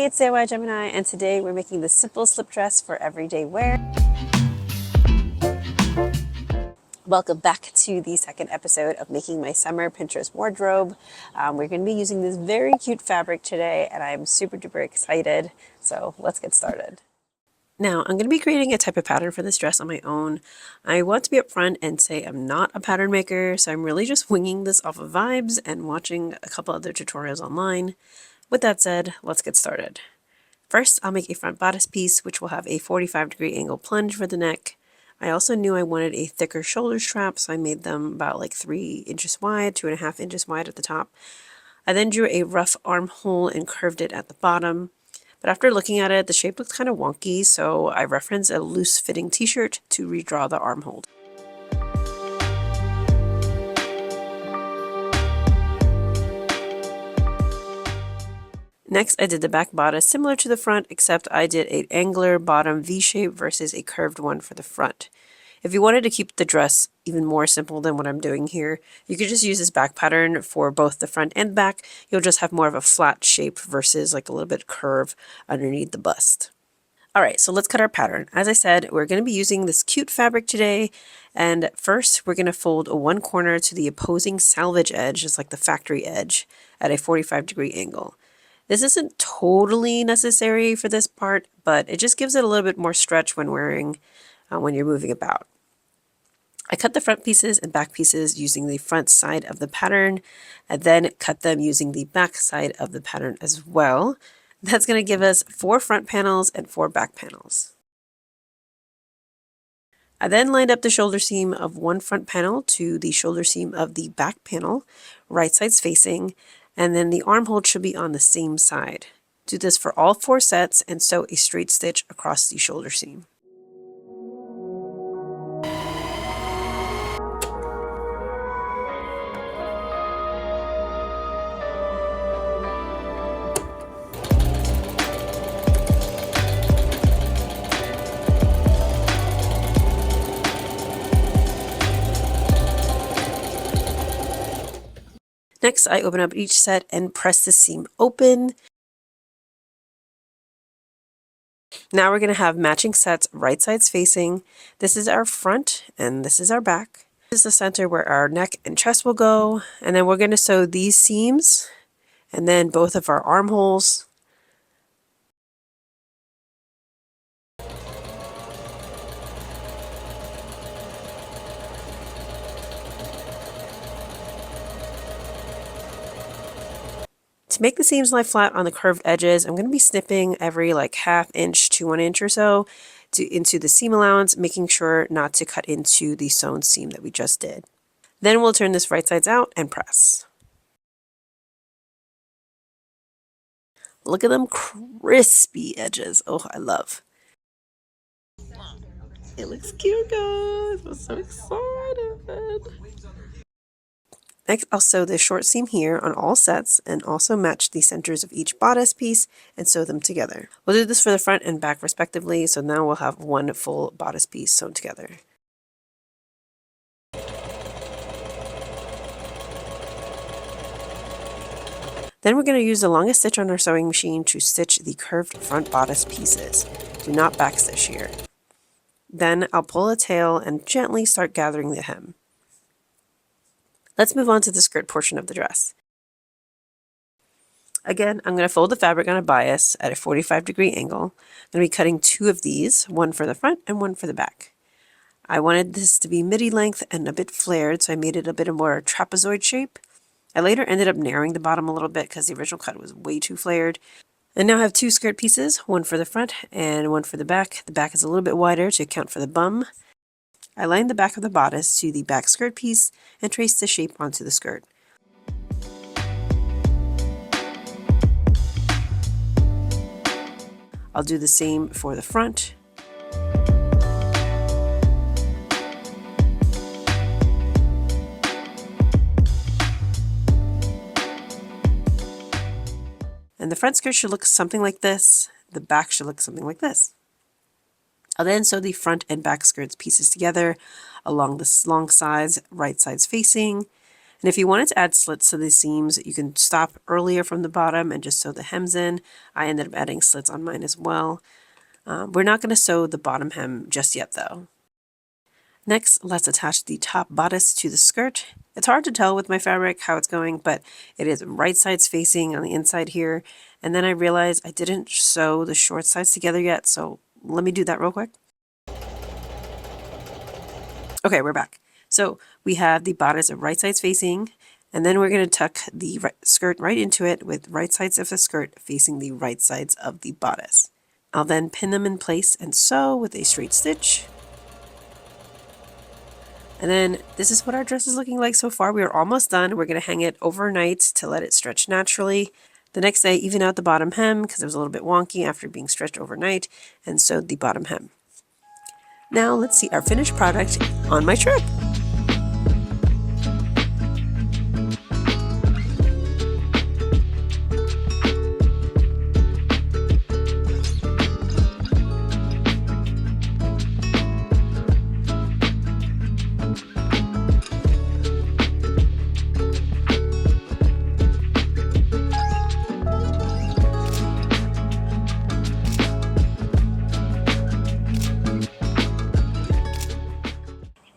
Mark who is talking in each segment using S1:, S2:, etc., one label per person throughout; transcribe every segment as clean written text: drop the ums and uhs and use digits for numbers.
S1: it's DIY Gemini, and today we're making this simple slip dress for everyday wear. Welcome back to the second episode of making my summer Pinterest wardrobe. We're going to be using this very cute fabric today, and I'm super duper excited. So let's get started. Now, I'm going to be creating a type of pattern for this dress on my own. I want to be upfront and say I'm not a pattern maker, so I'm really just winging this off of vibes and watching a couple other tutorials online. With that said, let's get started. First, I'll make a front bodice piece, which will have a 45-degree angle plunge for the neck. I also knew I wanted a thicker shoulder strap, so I made them about like 3 inches wide, 2.5 inches wide at the top. I then drew a rough armhole and curved it at the bottom. But after looking at it, the shape looked kind of wonky, so I referenced a loose-fitting t-shirt to redraw the armhole. Next, I did the back bodice similar to the front, except I did an angular bottom V-shape versus a curved one for the front. If you wanted to keep the dress even more simple than what I'm doing here, you could just use this back pattern for both the front and back. You'll just have more of a flat shape versus like a little bit curve underneath the bust. Alright, so let's cut our pattern. As I said, we're going to be using this cute fabric today, and first we're going to fold one corner to the opposing selvage edge, just like the factory edge, at a 45-degree angle. This isn't totally necessary for this part, but it just gives it a little bit more stretch when wearing, when you're moving about. I cut the front pieces and back pieces using the front side of the pattern, and then cut them using the back side of the pattern as well. That's going to give us 4 front panels and 4 back panels. I then lined up the shoulder seam of one front panel to the shoulder seam of the back panel, right sides facing, and then the armhole should be on the same side. Do this for all 4 sets and sew a straight stitch across the shoulder seam. Next, I open up each set and press the seam open. Now we're going to have matching sets right sides facing. This is our front and this is our back. This is the center where our neck and chest will go. And then we're going to sew these seams and then both of our armholes. To make the seams lie flat on the curved edges, I'm going to be snipping every like 1/2 inch to 1 inch or so into the seam allowance, making sure not to cut into the sewn seam that we just did. Then we'll turn this right sides out and press. Look at them crispy edges. Oh, I love. It looks cute, guys. I'm so excited. Next, I'll sew this short seam here on all sets and also match the centers of each bodice piece and sew them together. We'll do this for the front and back respectively, so now we'll have one full bodice piece sewn together. Then we're going to use the longest stitch on our sewing machine to stitch the curved front bodice pieces. Do not backstitch here. Then I'll pull a tail and gently start gathering the hem. Let's move on to the skirt portion of the dress. Again, I'm going to fold the fabric on a bias at a 45-degree angle. I'm going to be cutting 2 of these, one for the front and one for the back. I wanted this to be midi length and a bit flared, so I made it a bit more trapezoid shape. I later ended up narrowing the bottom a little bit because the original cut was way too flared. And now I have 2 skirt pieces, one for the front and one for the back. The back is a little bit wider to account for the bum. I lined the back of the bodice to the back skirt piece and traced the shape onto the skirt. I'll do the same for the front. And the front skirt should look something like this. The back should look something like this. I'll then sew the front and back skirts pieces together along the long sides, right sides facing. And if you wanted to add slits to the seams, you can stop earlier from the bottom and just sew the hems in. I ended up adding slits on mine as well. We're not going to sew the bottom hem just yet though. Next, let's attach the top bodice to the skirt. It's hard to tell with my fabric how it's going, but it is right sides facing on the inside here. And then I realized I didn't sew the short sides together yet, so let me do that real quick. Okay, we're back. So we have the bodice of right sides facing, and then we're going to tuck the skirt right into it with right sides of the skirt facing the right sides of the bodice. I'll then pin them in place and sew with a straight stitch. And then this is what our dress is looking like so far. We are almost done. We're going to hang it overnight to let it stretch naturally. The next day, even out the bottom hem because it was a little bit wonky after being stretched overnight, and sewed the bottom hem. Now let's see our finished product on my trip.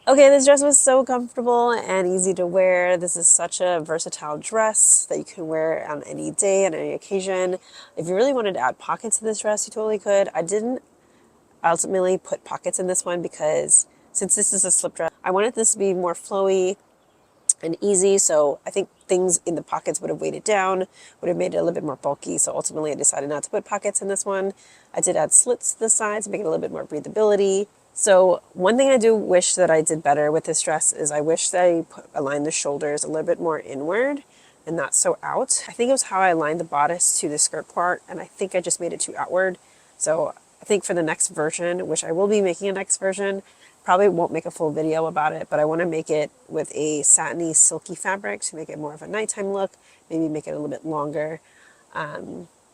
S1: Okay, this dress was so comfortable and easy to wear. This is such a versatile dress that you can wear on any day, on any occasion. If you really wanted to add pockets to this dress, you totally could. I didn't ultimately put pockets in this one because since this is a slip dress, I wanted this to be more flowy and easy, so I think things in the pockets would have weighted down, would have made it a little bit more bulky, so ultimately I decided not to put pockets in this one. I did add slits to the sides to make it a little bit more breathability. So one thing I do wish that I did better with this dress is I wish that I aligned the shoulders a little bit more inward and not so out. I think it was how I aligned the bodice to the skirt part, and I think I just made it too outward. So I think for the next version, which I will be making a next version, probably won't make a full video about it, but I want to make it with a satiny, silky fabric to make it more of a nighttime look, maybe make it a little bit longer,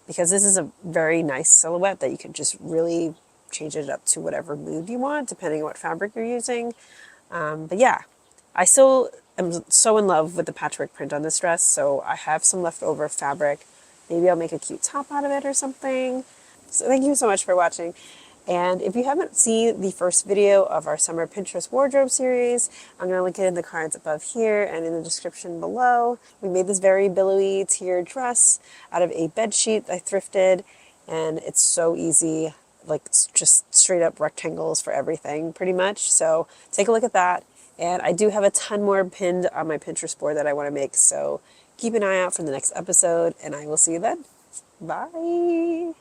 S1: because this is a very nice silhouette that you can just really change it up to whatever mood you want, depending on what fabric you're using. But yeah, I still am so in love with the patchwork print on this dress, so I have some leftover fabric. Maybe I'll make a cute top out of it or something. So thank you so much for watching. And if you haven't seen the first video of our summer Pinterest wardrobe series, I'm going to link it in the cards above here and in the description below. We made this very billowy tiered dress out of a bed sheet I thrifted, and it's so easy, like just straight up rectangles for everything pretty much. So take a look at that. And I do have a ton more pinned on my Pinterest board that I want to make, so keep an eye out for the next episode, and I will see you then. Bye.